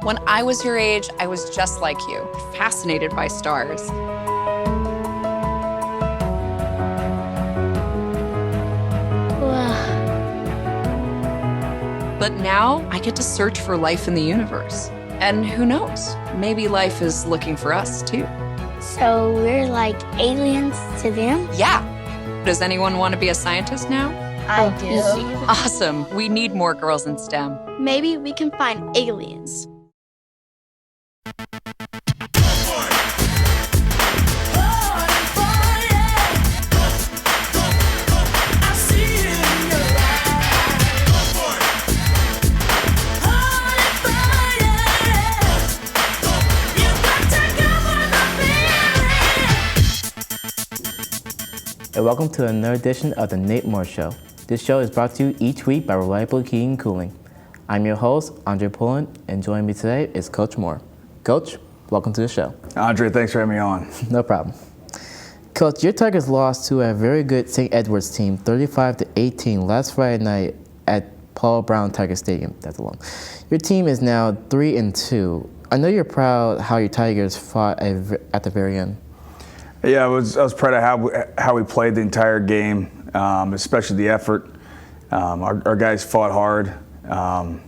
When I was your age, I was just like you, fascinated by stars. But now I get to search for life in the universe. And who knows, maybe life is looking for us too. So we're like aliens to them? Yeah. Does anyone want to be a scientist now? I do. Awesome. We need more girls in STEM. Maybe we can find aliens. And welcome to another edition of the Nate Moore Show. This show is brought to you each week by Reliable Heating and Cooling. I'm your host, Andre Pullen, and joining me today is Coach Moore. Coach, welcome to the show. Andre, thanks for having me on. No problem. Coach, your Tigers lost to a very good St. Edward's team, 35-18, last Friday night at Paul Brown Tiger Stadium. That's long. Your team is now 3-2. I know you're proud how your Tigers fought at the very end. Yeah, I was proud of how we played the entire game, especially the effort. Our guys fought hard, from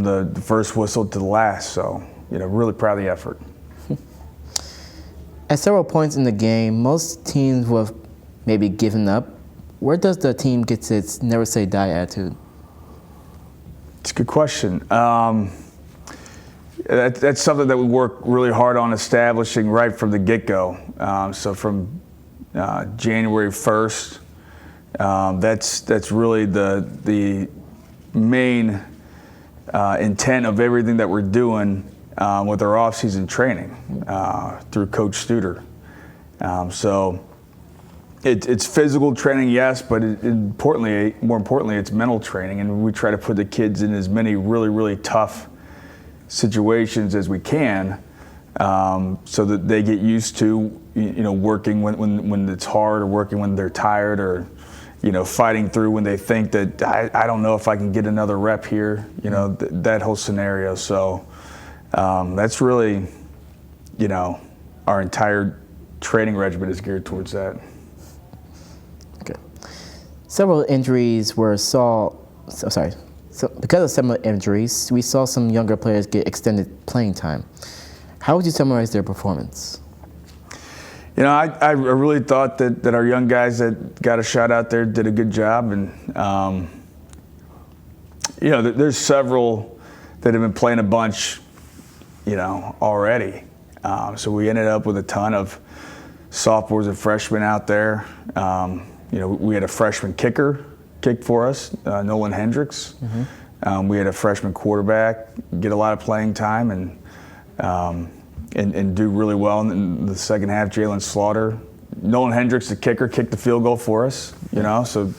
the first whistle to the last. So, really proud of the effort. At several points in the game, most teams will have maybe given up. Where does the team get its never say die attitude? It's a good question. That's something that we work really hard on establishing right from the get-go. So from January 1st, that's really the main intent of everything that we're doing with our off-season training through Coach Studer. So it's physical training, yes, but more importantly, it's mental training, and we try to put the kids in as many really, really tough situations as we can, so that they get used to working when it's hard, or working when they're tired, or fighting through when they think that I don't know if I can get another rep here, that whole scenario. So that's really our entire training regimen is geared towards that. Okay. Several injuries were So because of some injuries, we saw some younger players get extended playing time. How would you summarize their performance? I really thought that our young guys that got a shot out there did a good job, and there's several that have been playing a bunch, already. So we ended up with a ton of sophomores and freshmen out there. We had a freshman kicker kick for us, Nolan Hendricks. Mm-hmm. We had a freshman quarterback get a lot of playing time and do really well in the second half. Jalen Slaughter, Nolan Hendricks, the kicker, kicked the field goal for us. So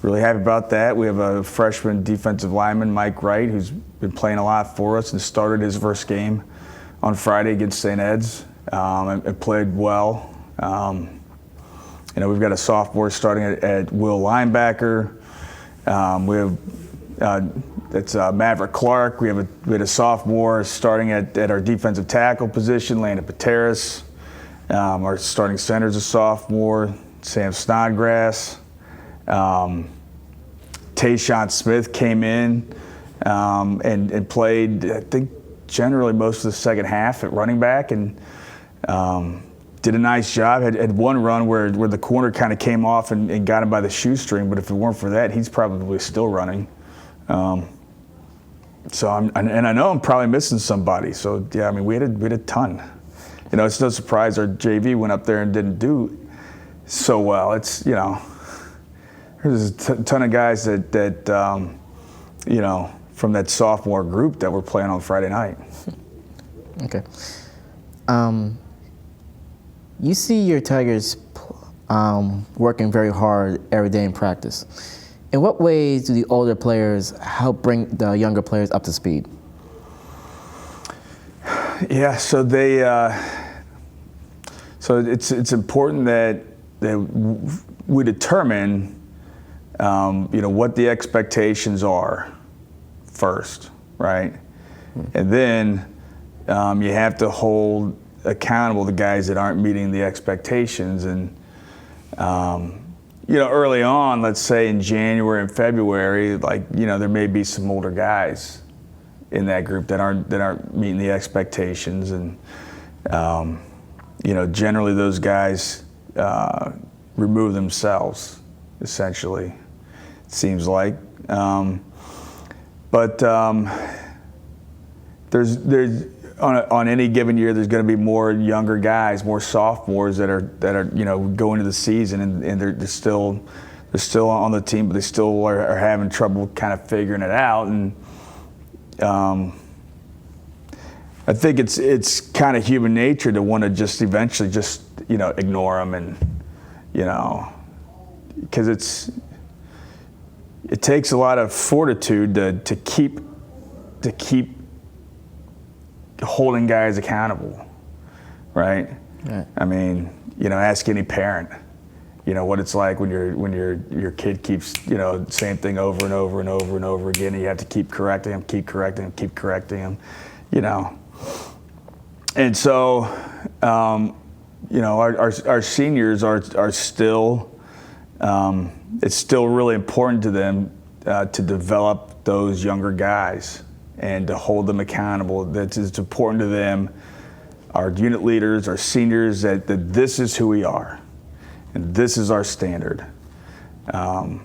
really happy about that. We have a freshman defensive lineman, Mike Wright, who's been playing a lot for us and started his first game on Friday against St. Ed's and played well. We've got a sophomore starting at Will linebacker. We have that's Maverick Clark. We had a sophomore starting at our defensive tackle position, Landon Pateras. Our starting center is a sophomore, Sam Snodgrass. Tayshawn Smith came in and played, I think, generally most of the second half at running back, and did a nice job. Had one run where the corner kind of came off and got him by the shoestring, but if it weren't for that, he's probably still running. So I know I'm probably missing somebody. So yeah, we had a ton. It's no surprise our JV went up there and didn't do so well. It's there's a ton of guys that from that sophomore group that were playing on Friday night. Okay. You see your Tigers working very hard every day in practice. In what ways do the older players help bring the younger players up to speed? Yeah, so it's important that we determine what the expectations are first, right? And then you have to hold accountable the guys that aren't meeting the expectations. And early on, let's say in January and February, there may be some older guys in that group that aren't meeting the expectations, and generally those guys remove themselves, essentially, it seems like. But there's on any given year, there's going to be more younger guys, more sophomores that are going into the season, and they're still on the team, but they still are having trouble kind of figuring it out. And I think it's kind of human nature to want to just eventually just ignore them, and because it takes a lot of fortitude to keep holding guys accountable, right? Right. I mean, ask any parent, what it's like when your kid keeps, same thing over and over and over and over again, and you have to keep correcting them, And so, our seniors are still, it's still really important to them to develop those younger guys and to hold them accountable. That it's important to them, our unit leaders, our seniors, that this is who we are, and this is our standard. And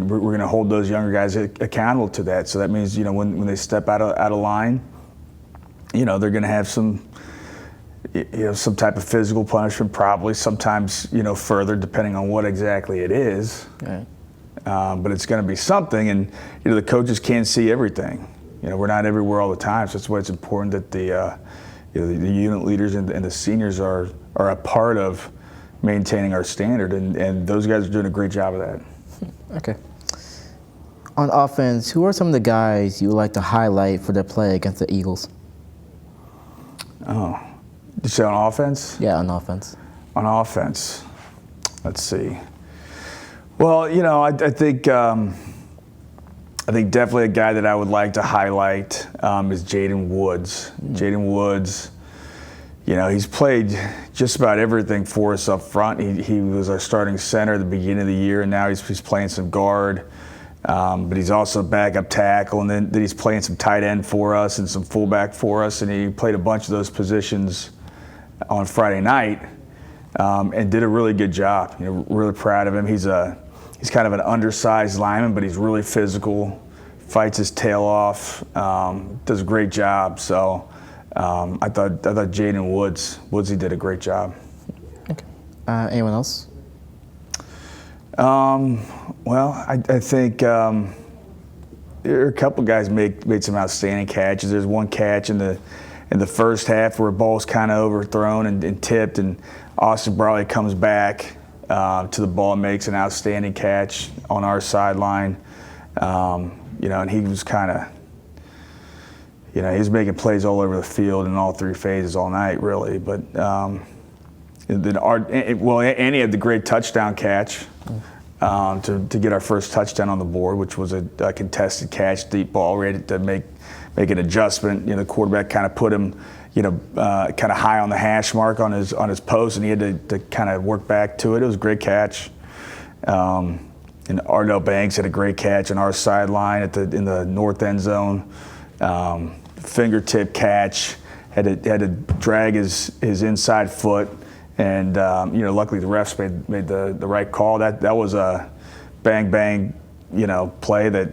we're going to hold those younger guys accountable to that. So that means, when they step out of line, they're going to have some type of physical punishment, probably sometimes, further, depending on what exactly it is. Right. But it's going to be something, and the coaches can't see everything. We're not everywhere all the time, so that's why it's important that the unit leaders and the seniors are a part of maintaining our standard, and those guys are doing a great job of that. Okay. On offense, who are some of the guys you would like to highlight for their play against the Eagles? Oh, did you say on offense? Yeah, on offense. On offense, let's see. Well, I think definitely a guy that I would like to highlight is Jaden Woods. Jaden Woods, he's played just about everything for us up front. He was our starting center at the beginning of the year, and now he's playing some guard. But he's also backup tackle, and then he's playing some tight end for us and some fullback for us, and he played a bunch of those positions on Friday night and did a really good job. Really proud of him. He's kind of an undersized lineman, but he's really physical, fights his tail off, does a great job. So I thought Jaden Woodsy did a great job. Okay. Anyone else? Well, I think there are a couple guys made some outstanding catches. There's one catch in the first half where a ball's kind of overthrown and tipped, and Austin Brawley comes back to the ball and makes an outstanding catch on our sideline. And he was kind of, he was making plays all over the field in all three phases all night, really. But and he had the great touchdown catch to get our first touchdown on the board, which was a contested catch, deep ball. We had to make an adjustment. The quarterback kind of put him, kind of high on the hash mark on his post, and he had to kind of work back to it. It was a great catch. And Ardell Banks had a great catch on our sideline in the north end zone. Fingertip catch, had to drag his inside foot, and luckily the refs made the right call. That was a bang play that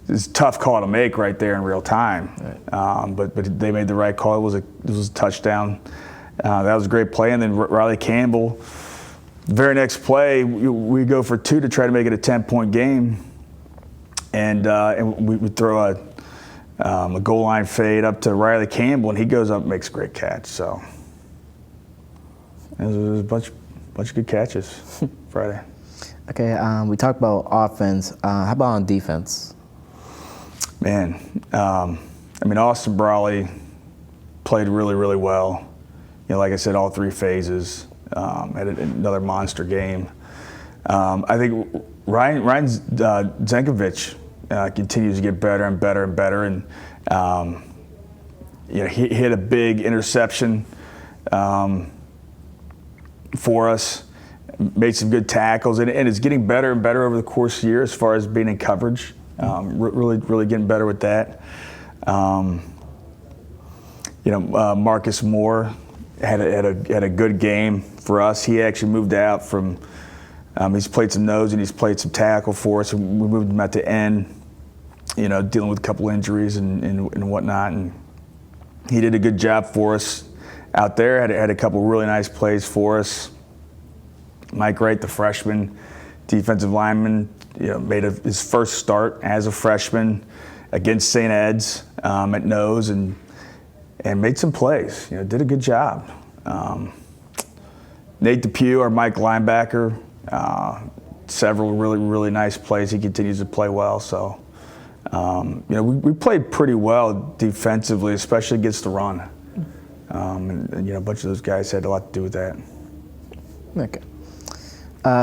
it's a tough call to make right there in real time. Right. But they made the right call. It was a touchdown. That was a great play. And then Riley Campbell, the very next play, we go for 2 to try to make it a 10-point game. And we throw a goal line fade up to Riley Campbell, and he goes up and makes a great catch. So it was a bunch of good catches Friday. Okay, we talked about offense. How about on defense? Man, Austin Brawley played really, really well. Like I said, all three phases. Had another monster game. I think Ryan Zenkovic continues to get better and better and better. And he hit a big interception for us, made some good tackles, and it's getting better and better over the course of the year as far as being in coverage. Really getting better with that. Marcus Moore had a good game for us. He actually moved out from. He's played some nose and he's played some tackle for us. And we moved him out to end, dealing with a couple injuries and whatnot. And he did a good job for us out there. Had a couple really nice plays for us. Mike Wright, the freshman defensive lineman, made his first start as a freshman against St. Ed's at nose and made some plays. Did a good job. Nate Depew, our Mike linebacker, several really nice plays. He continues to play well. So, we played pretty well defensively, especially against the run. And a bunch of those guys had a lot to do with that. Okay.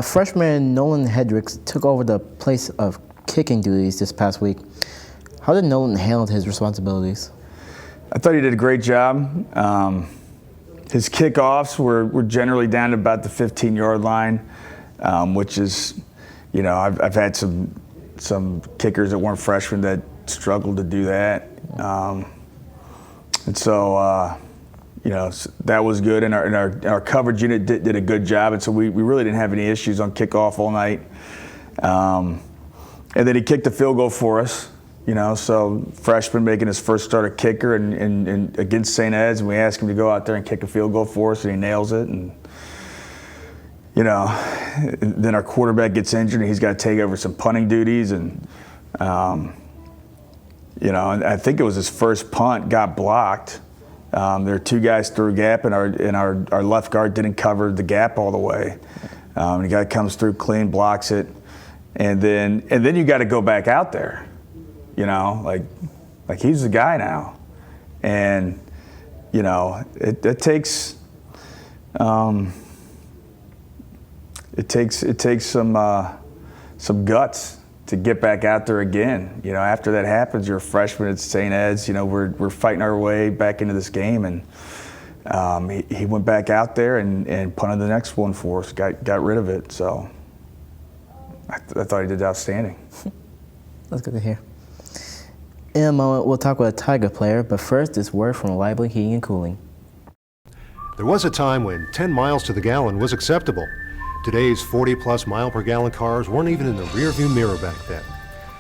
Freshman Nolan Hendricks took over the place of kicking duties this past week. How did Nolan handle his responsibilities? I thought he did a great job. His kickoffs were generally down to about the 15-yard line, which is, I've had some kickers that weren't freshmen that struggled to do that. And so, that was good, and our coverage unit did a good job, and so we really didn't have any issues on kickoff all night. And then he kicked a field goal for us, so freshman making his first start at kicker and against St. Ed's, and we asked him to go out there and kick a field goal for us, and he nails it. And then our quarterback gets injured, and he's got to take over some punting duties, and and I think it was his first punt got blocked. There were two guys through a gap, and our left guard didn't cover the gap all the way. The guy comes through clean, blocks it, and then you got to go back out there, like he's the guy now, and it takes some guts to get back out there again. After that happens, you're a freshman at St. Ed's. We're fighting our way back into this game, and he went back out there and punted the next one for us. Got rid of it. So I thought he did outstanding. That's good to hear. In a moment, we'll talk with a Tiger player, but first, this word from Reliable Heating and Cooling. There was a time when 10 miles to the gallon was acceptable. Today's 40-plus mile-per-gallon cars weren't even in the rearview mirror back then.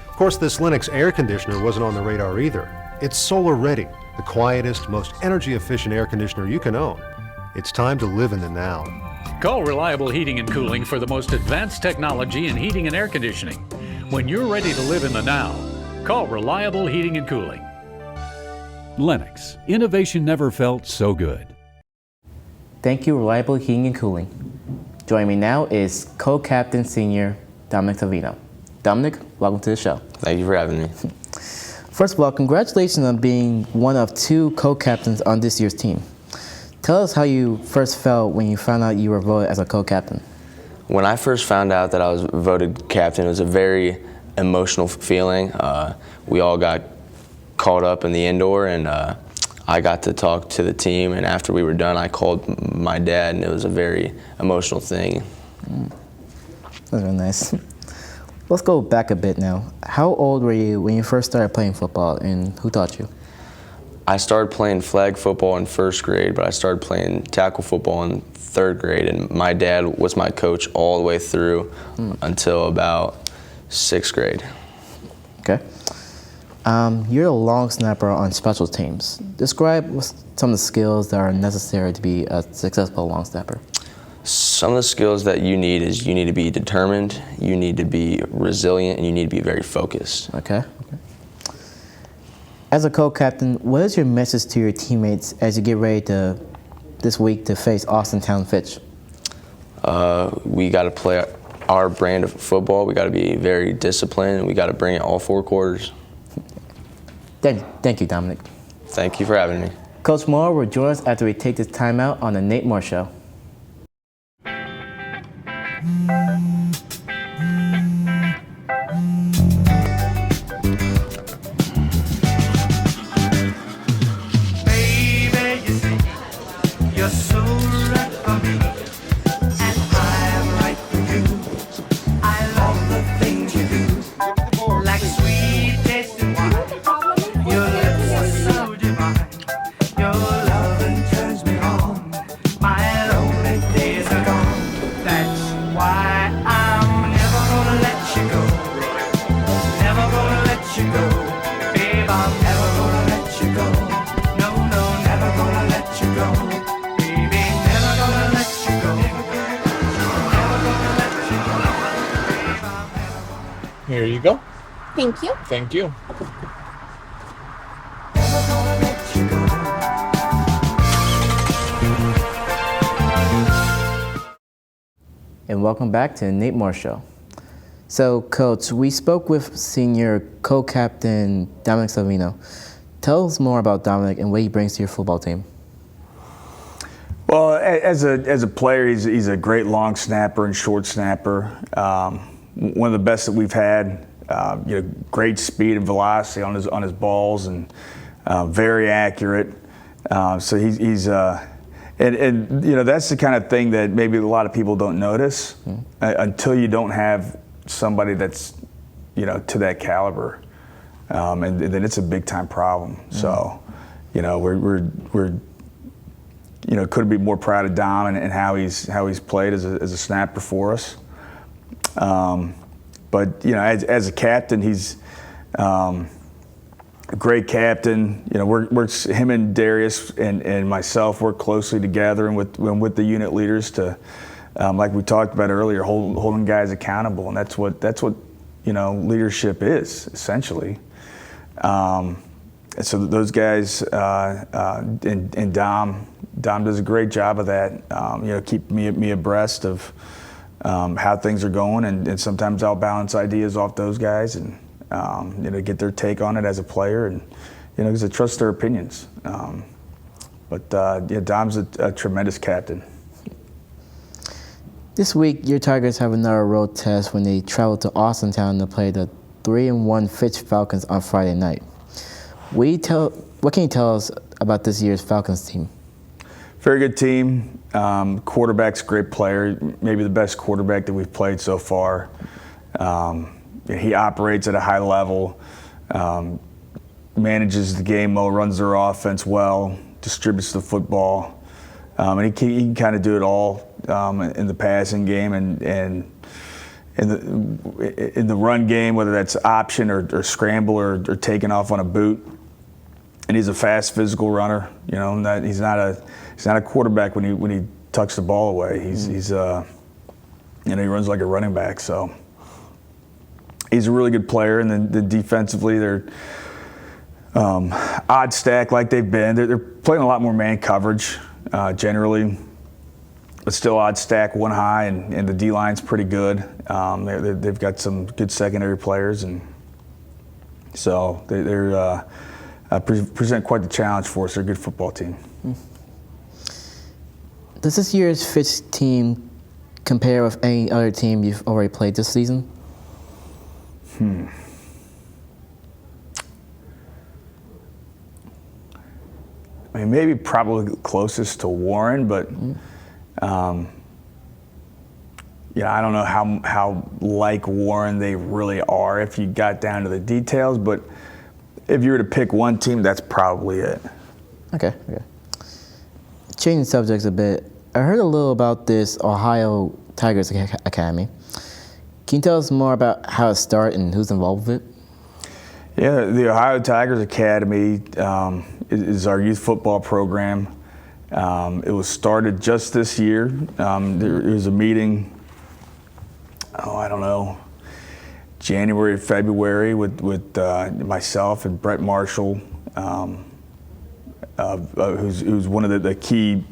Of course, this Lennox air conditioner wasn't on the radar either. It's solar-ready, the quietest, most energy-efficient air conditioner you can own. It's time to live in the now. Call Reliable Heating and Cooling for the most advanced technology in heating and air conditioning. When you're ready to live in the now, call Reliable Heating and Cooling. Lennox, innovation never felt so good. Thank you, Reliable Heating and Cooling. Joining me now is co-captain senior Dominic Tavino. Dominic, welcome to the show. Thank you for having me. First of all, congratulations on being one of two co-captains on this year's team. Tell us how you first felt when you found out you were voted as a co-captain. When I first found out that I was voted captain, it was a very emotional feeling. We all got caught up in the indoor, and I got to talk to the team, and after we were done, I called my dad, and it was a very emotional thing. That's very nice. Let's go back a bit now. How old were you when you first started playing football, and who taught you? I started playing flag football in first grade, but I started playing tackle football in third grade, and my dad was my coach all the way through until about sixth grade. Okay. You're a long snapper on special teams. Describe some of the skills that are necessary to be a successful long snapper. Some of the skills that you need is you need to be determined, you need to be resilient, and you need to be very focused. Okay. As a co-captain, what is your message to your teammates as you get ready this week to face Austintown Fitch? We got to play our brand of football. We got to be very disciplined, and we got to bring it all 4 quarters. Thank you, Dominic. Thank you for having me. Coach Moore will join us after we take this timeout on the Nate Moore Show. Here you go. Thank you. Thank you. And welcome back to the Nate Moore Show. So, Coach, we spoke with senior co-captain Dominic Salvino. Tell us more about Dominic and what he brings to your football team. Well, as a player, he's a great long snapper and short snapper. One of the best that we've had. Great speed and velocity on his balls, and very accurate. So he's and that's the kind of thing that maybe a lot of people don't notice until you don't have somebody that's to that caliber, and then it's a big time problem. So we're couldn't be more proud of Dom and how he's played as a snapper for us. But as a captain, he's a great captain. We're him and Darius and myself work closely together and with the unit leaders to, like we talked about earlier, holding guys accountable, and that's what leadership is essentially. And so those guys and Dom does a great job of that. Keep me abreast of how things are going, and sometimes I'll bounce ideas off those guys and get their take on it as a player, and because I trust their opinions. But Dom's a tremendous captain. This week, your Tigers have another road test when they travel to Austintown to play the 3-1 Fitch Falcons on Friday night. What can you tell us about this year's Falcons team? Very good team. Quarterback's a great player, maybe the best quarterback that we've played so far. He operates at a high level, manages the game well, runs their offense well, distributes the football. And he can kind of do it all in the passing game and in the run game, whether that's option or scramble or taking off on a boot. And he's a fast, physical runner. He's not a quarterback when he tucks the ball away. He runs like a running back. So he's a really good player. And then defensively, they're odd stack like they've been. They're playing a lot more man coverage generally, but still odd stack one high, and the D line's pretty good. They've got some good secondary players, and so they're present quite the challenge for us. They're a good football team. Does this year's Fitch team compare with any other team you've already played this season? I mean, maybe probably closest to Warren, but I don't know how like Warren they really are if you got down to the details. But if you were to pick one team, that's probably it. Okay. Changing subjects a bit, I heard a little about this Ohio Tigers Academy. Can you tell us more about how it started and who's involved with it? Yeah, the Ohio Tigers Academy is our youth football program. It was started just this year. There was a meeting, January, February with myself and Brett Marshall, who's one of the key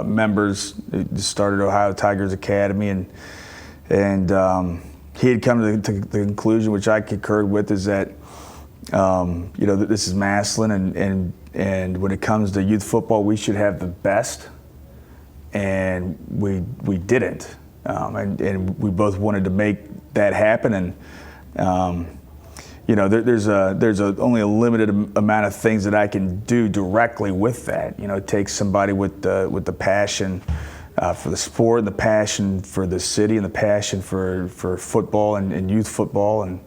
members who started Ohio Tigers Academy, and he had come to the conclusion, which I concurred with, is that this is Massillon, and when it comes to youth football, we should have the best, and we didn't, and we both wanted to make that happen, and there's only a limited amount of things that I can do directly with that. It takes somebody with the passion for the sport, and the passion for the city, and the passion for football and youth football, and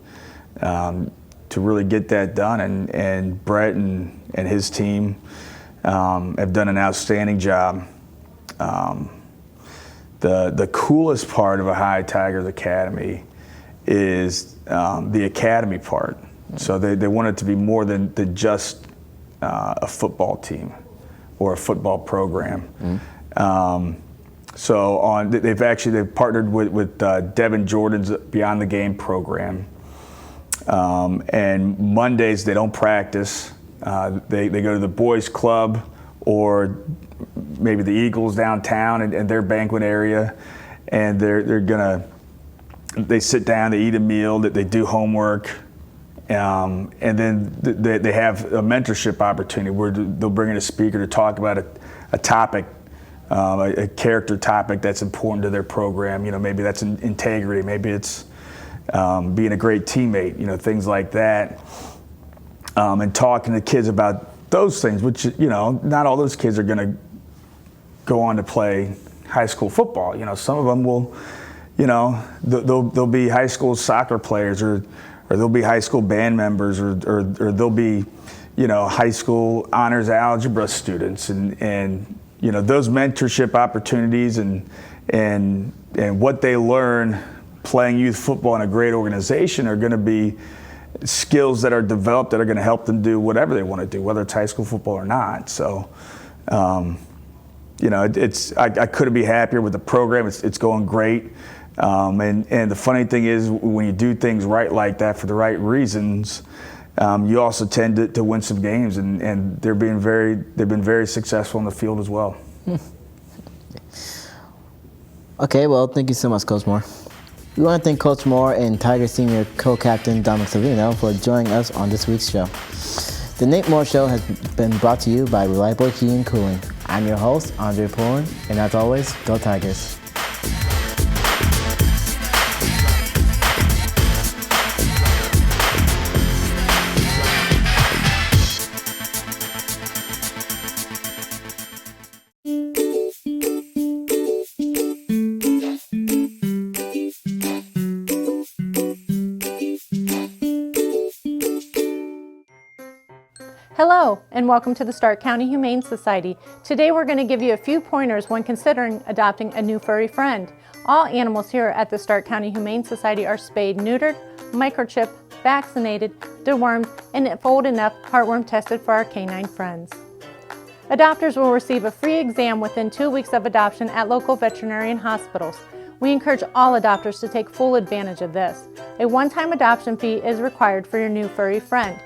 to really get that done. And Brett and his team have done an outstanding job. The coolest part of Ohio Tigers Academy is the academy part. So they want it to be more than just a football team or a football program. They've partnered with Devin Jordan's Beyond the Game program, And Mondays they don't practice. They go to the boys club or maybe the Eagles downtown and their banquet area, and they sit down, they eat a meal, that they do homework, and then they have a mentorship opportunity where they'll bring in a speaker to talk about a topic, a character topic that's important to their program. Maybe that's integrity, maybe it's being a great teammate, things like that. And talking to kids about those things, which, not all those kids are going to go on to play high school football. Some of them will, they'll be high school soccer players, or they'll be high school band members, or they'll be, high school honors algebra students, and those mentorship opportunities and what they learn playing youth football in a great organization are going to be skills that are developed that are going to help them do whatever they want to do, whether it's high school football or not. So, I couldn't be happier with the program. It's going great. And the funny thing is, when you do things right like that for the right reasons, you also tend to win some games, and they've been very successful in the field as well. Okay, well, thank you so much, Coach Moore. We want to thank Coach Moore and Tiger Senior co-captain Dominic Savino for joining us on this week's show. The Nate Moore Show has been brought to you by Reliable Heating and Cooling. I'm your host, Andre Pullen, and as always, go Tigers. Hello, and welcome to the Stark County Humane Society. Today we're going to give you a few pointers when considering adopting a new furry friend. All animals here at the Stark County Humane Society are spayed, neutered, microchipped, vaccinated, dewormed, and if old enough, heartworm tested for our canine friends. Adopters will receive a free exam within 2 weeks of adoption at local veterinarian hospitals. We encourage all adopters to take full advantage of this. A one-time adoption fee is required for your new furry friend.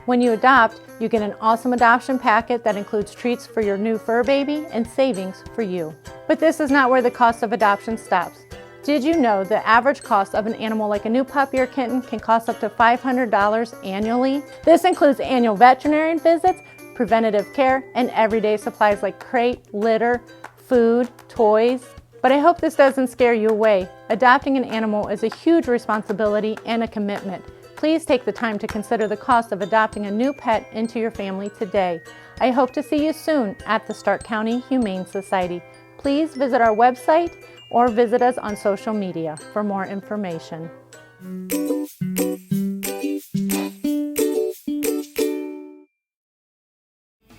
When you adopt, you get an awesome adoption packet that includes treats for your new fur baby and savings for you. But this is not where the cost of adoption stops. Did you know the average cost of an animal like a new puppy or kitten can cost up to $500 annually? This includes annual veterinarian visits, preventative care, and everyday supplies like crate, litter, food, toys. But I hope this doesn't scare you away. Adopting an animal is a huge responsibility and a commitment. Please take the time to consider the cost of adopting a new pet into your family today. I hope to see you soon at the Stark County Humane Society. Please visit our website or visit us on social media for more information.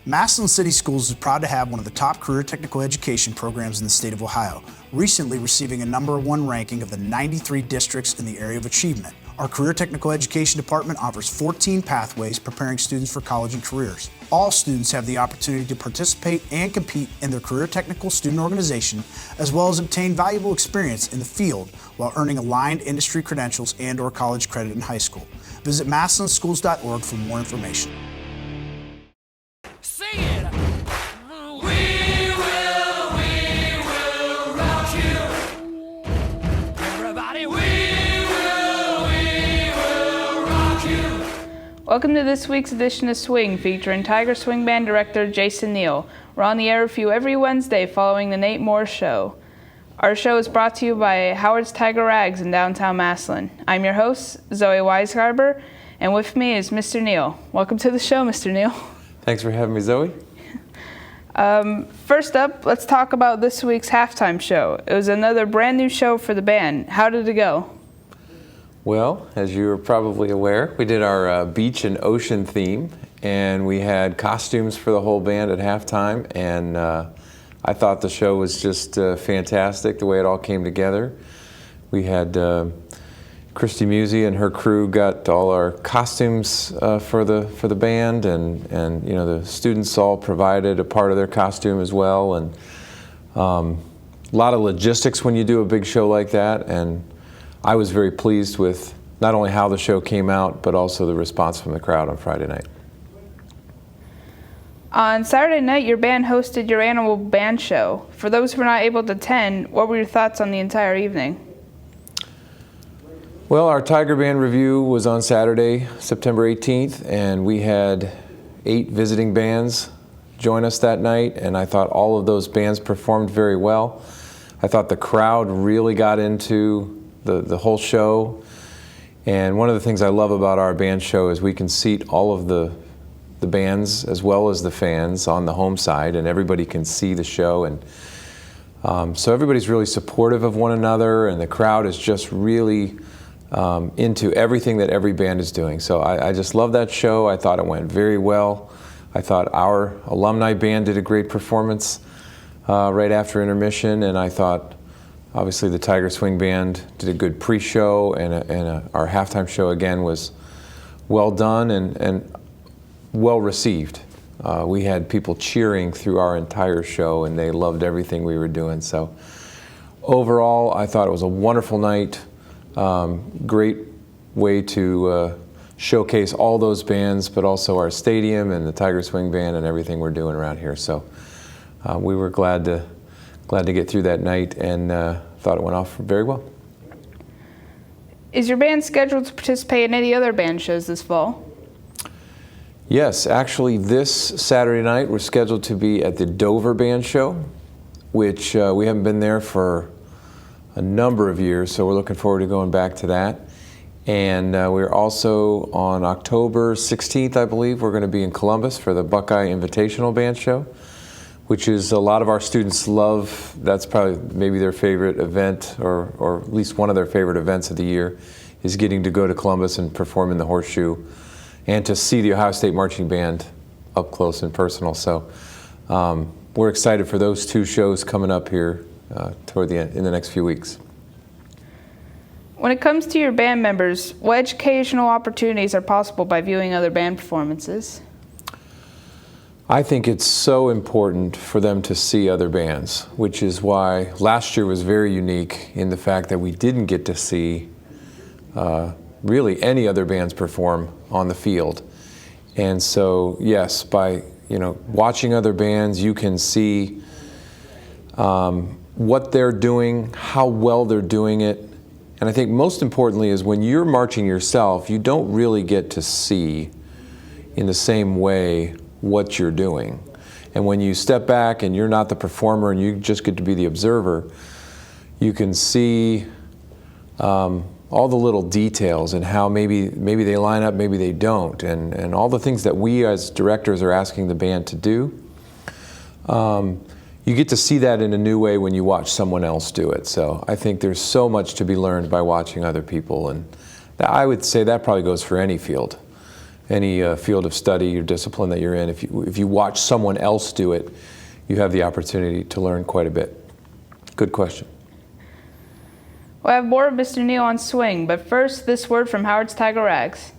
Massillon City Schools is proud to have one of the top career technical education programs in the state of Ohio, recently receiving a #1 ranking of the 93 districts in the area of achievement. Our Career Technical Education Department offers 14 pathways preparing students for college and careers. All students have the opportunity to participate and compete in their career technical student organization, as well as obtain valuable experience in the field while earning aligned industry credentials and/or college credit in high school. Visit massillonschools.org for more information. Welcome to this week's edition of Swing, featuring Tiger Swing Band Director Jason Neel. We're on the air with you every Wednesday following the Nate Moore Show. Our show is brought to you by Howard's Tiger Rags in downtown Massillon. I'm your host, Zoe Weisgarber, and with me is Mr. Neel. Welcome to the show, Mr. Neel. Thanks for having me, Zoe. First up, let's talk about this week's halftime show. It was another brand new show for the band. How did it go? Well, as you're probably aware, we did our beach and ocean theme, and we had costumes for the whole band at halftime, and I thought the show was just fantastic, the way it all came together. We had Christy Musi and her crew got all our costumes for the band, and you know, the students all provided a part of their costume as well, and a lot of logistics when you do a big show like that, and I was very pleased with not only how the show came out, but also the response from the crowd on Friday night. On Saturday night, your band hosted your annual band show. For those who were not able to attend, what were your thoughts on the entire evening? Well, our Tiger Band review was on Saturday, September 18th, and we had 8 visiting bands join us that night, and I thought all of those bands performed very well. I thought the crowd really got into the whole show, and one of the things I love about our band show is we can seat all of the bands as well as the fans on the home side, and everybody can see the show, and so everybody's really supportive of one another, and the crowd is just really into everything that every band is doing. So I just love that show. I thought it went very well. I thought our alumni band did a great performance right after intermission, and I thought obviously the Tiger Swing Band did a good pre-show, and our halftime show again was well done and well received. We had people cheering through our entire show, and they loved everything we were doing. So overall, I thought it was a wonderful night. Great way to showcase all those bands, but also our stadium and the Tiger Swing Band and everything we're doing around here. So we were glad to get through that night, and thought it went off very well. Is your band scheduled to participate in any other band shows this fall? Yes, actually this Saturday night we're scheduled to be at the Dover Band Show, which we haven't been there for a number of years, so we're looking forward to going back to that. And we're also on October 16th, I believe, we're going to be in Columbus for the Buckeye Invitational Band Show, which is a lot of our students love. That's probably maybe their favorite event, or at least one of their favorite events of the year, is getting to go to Columbus and perform in the Horseshoe and to see the Ohio State Marching Band up close and personal. So we're excited for those 2 shows coming up here toward the end, in the next few weeks. When it comes to your band members, what educational opportunities are possible by viewing other band performances? I think it's so important for them to see other bands, which is why last year was very unique in the fact that we didn't get to see really any other bands perform on the field. And so, yes, by watching other bands, you can see what they're doing, how well they're doing it. And I think most importantly is when you're marching yourself, you don't really get to see in the same way what you're doing. And when you step back and you're not the performer and you just get to be the observer, you can see all the little details and how maybe they line up, maybe they don't, and all the things that we as directors are asking the band to do. You get to see that in a new way when you watch someone else do it. So I think there's so much to be learned by watching other people, and I would say that probably goes for any field. Any field of study or discipline that you're in, if you watch someone else do it, you have the opportunity to learn quite a bit. Good question. We'll have more of Mr. Neel on swing, but first, this word from Howard's Tiger Rags.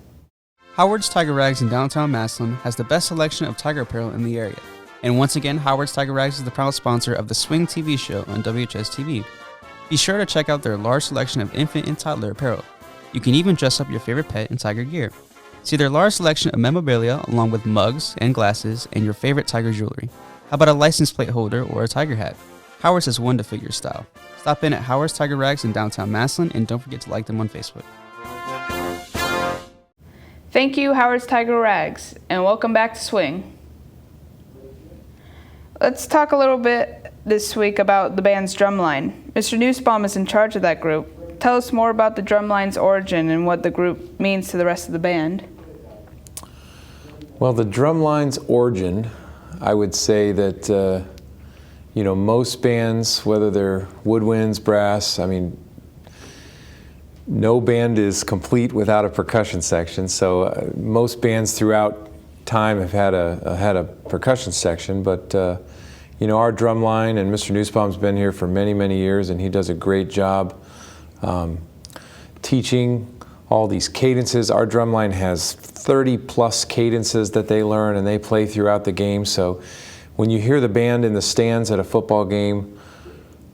Howard's Tiger Rags in downtown Massillon has the best selection of tiger apparel in the area. And once again, Howard's Tiger Rags is the proud sponsor of the Swing TV show on WHS-TV. Be sure to check out their large selection of infant and toddler apparel. You can even dress up your favorite pet in tiger gear. See their large selection of memorabilia along with mugs and glasses and your favorite tiger jewelry. How about a license plate holder or a tiger hat? Howard's has one to fit your style. Stop in at Howard's Tiger Rags in downtown Massillon, and don't forget to like them on Facebook. Thank you, Howard's Tiger Rags, and welcome back to Swing. Let's talk a little bit this week about the band's drumline. Mr. Nussbaum is in charge of that group. Tell us more about the drumline's origin and what the group means to the rest of the band. Well, the drumline's origin, I would say that most bands, whether they're woodwinds, brass, no band is complete without a percussion section. So most bands throughout time have had a percussion section, but our drum line, and Mr. Nussbaum's been here for many, many years, and he does a great job teaching all these cadences. Our drum line has 30 plus cadences that they learn and they play throughout the game. So when you hear the band in the stands at a football game,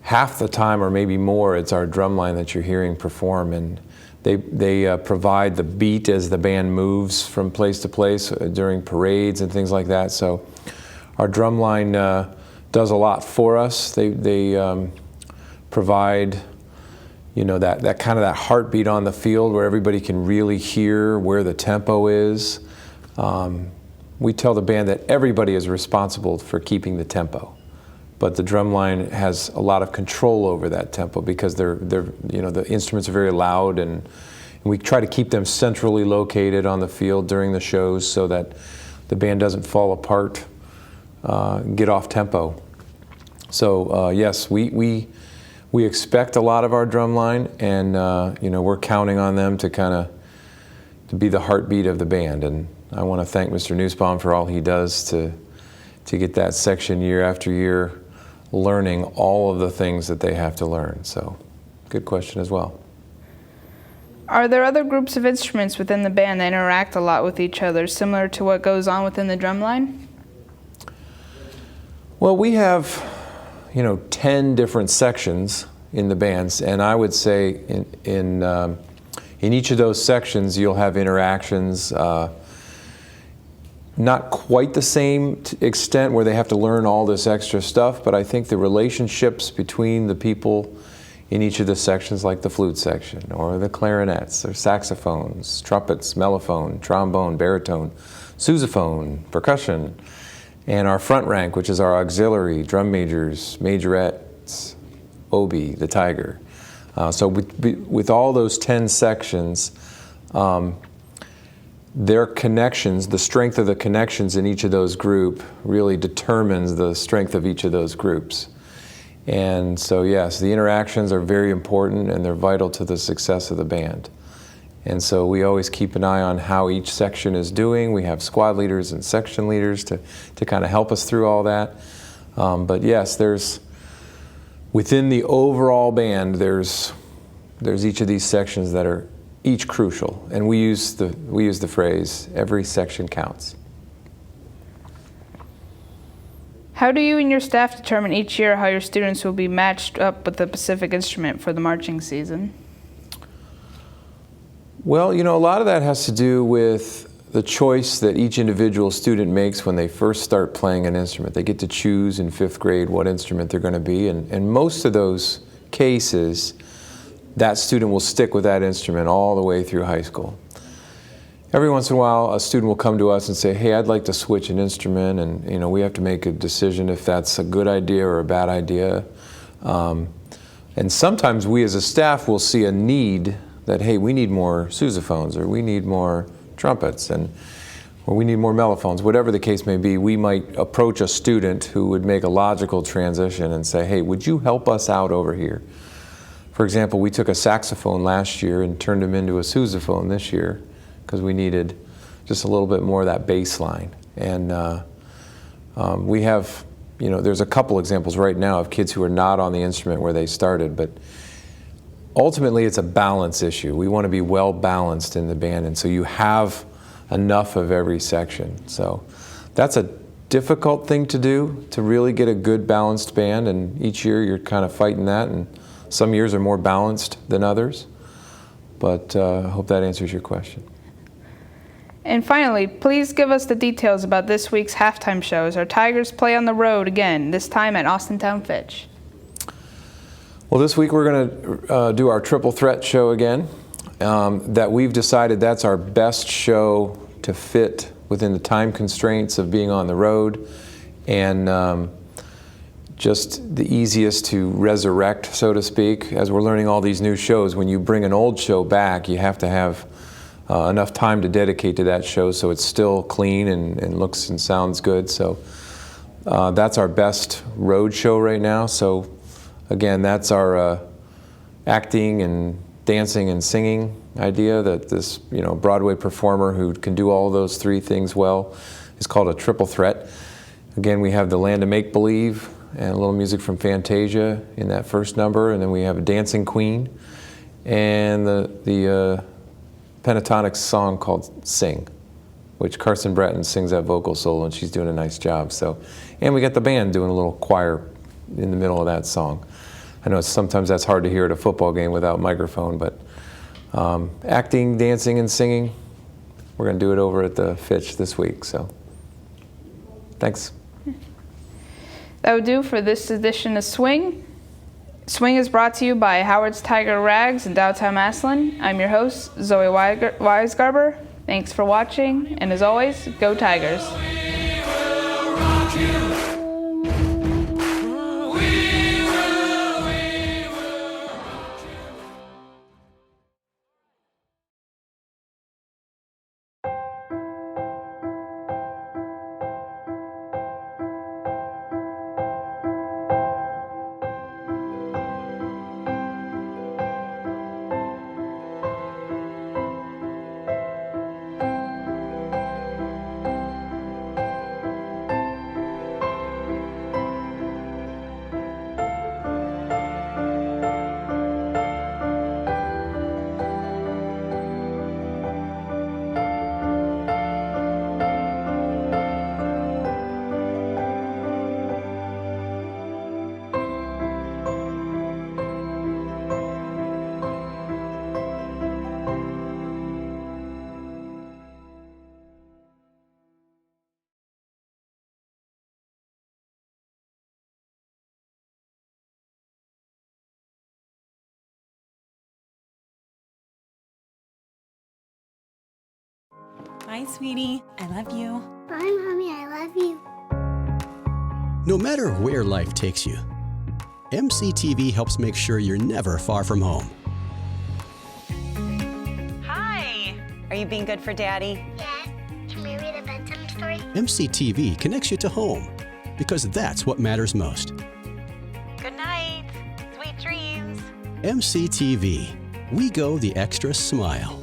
half the time or maybe more, it's our drum line that you're hearing perform. And They provide the beat as the band moves from place to place during parades and things like that. So our drum line does a lot for us. They provide, you know, that kind of that heartbeat on the field where everybody can really hear where the tempo is. We tell the band that everybody is responsible for keeping the tempo, but the drum line has a lot of control over that tempo because they're you know, the instruments are very loud, and we try to keep them centrally located on the field during the shows so that the band doesn't fall apart, get off tempo. So yes, we expect a lot of our drum line, and you know, we're counting on them to be the heartbeat of the band. And I want to thank Mr. Nussbaum for all he does to get that section year after year learning all of the things that they have to learn. So, good question as well. Are there other groups of instruments within the band that interact a lot with each other, similar to what goes on within the drum line? Well, we have, you know, 10 different sections in the bands, and I would say in each of those sections you'll have interactions, not quite the same extent where they have to learn all this extra stuff, but I think the relationships between the people in each of the sections, like the flute section, or the clarinets, or saxophones, trumpets, mellophone, trombone, baritone, sousaphone, percussion, and our front rank, which is our auxiliary, drum majors, majorettes, obi, the tiger. So with all those 10 sections, their connections, the strength of the connections in each of those groups really determines the strength of each of those groups. And so yes, the interactions are very important and they're vital to the success of the band. And so we always keep an eye on how each section is doing. We have squad leaders and section leaders to kind of help us through all that. But yes, there's, within the overall band, there's each of these sections that are each crucial, and we use the phrase, every section counts. How do you and your staff determine each year how your students will be matched up with the specific instrument for the marching season? Well, you know, a lot of that has to do with the choice that each individual student makes when they first start playing an instrument. They get to choose in 5th grade what instrument they're going to be, and most of those cases, that student will stick with that instrument all the way through high school. Every once in a while, a student will come to us and say, hey, I'd like to switch an instrument, and you know, we have to make a decision if that's a good idea or a bad idea. And sometimes we as a staff will see a need that, hey, we need more sousaphones, or we need more trumpets, or we need more mellophones, whatever the case may be. We might approach a student who would make a logical transition and say, hey, would you help us out over here? For example, we took a saxophone last year and turned him into a sousaphone this year because we needed just a little bit more of that bass line. And we have, you know, there's a couple examples right now of kids who are not on the instrument where they started, but ultimately it's a balance issue. We want to be well balanced in the band, and so you have enough of every section. So that's a difficult thing to do, to really get a good balanced band, and each year you're kind of fighting that, and some years are more balanced than others, but I hope that answers your question. And finally, please give us the details about this week's halftime shows. Our Tigers play on the road again, this time at Austintown Fitch. Well, this week we're going to do our triple threat show again. That we've decided that's our best show to fit within the time constraints of being on the road, and just the easiest to resurrect, so to speak. As we're learning all these new shows, when you bring an old show back, you have to have enough time to dedicate to that show so it's still clean and looks and sounds good. So that's our best road show right now. So again, that's our acting and dancing and singing idea, that this, you know, Broadway performer who can do all those three things well is called a triple threat. Again, we have the Land of Make-Believe and a little music from Fantasia in that first number, and then we have a Dancing Queen and the pentatonic song called Sing, which Carson Bratton sings that vocal solo, and she's doing a nice job. So, and we got the band doing a little choir in the middle of that song. I know sometimes that's hard to hear at a football game without microphone, but Acting, dancing, and singing. We're going to do it over at the Fitch this week, so thanks. That would do for this edition of Swing. Swing is brought to you by Howard's Tiger Rags in downtown Massillon. I'm your host, Zoe Weisgarber. Thanks for watching, and as always, go Tigers. Bye, sweetie. I love you. Bye, Mommy. I love you. No matter where life takes you, MCTV helps make sure you're never far from home. Hi. Are you being good for Daddy? Yes. Can we read a bedtime story? MCTV connects you to home because that's what matters most. Good night. Sweet dreams. MCTV. We go the extra smile.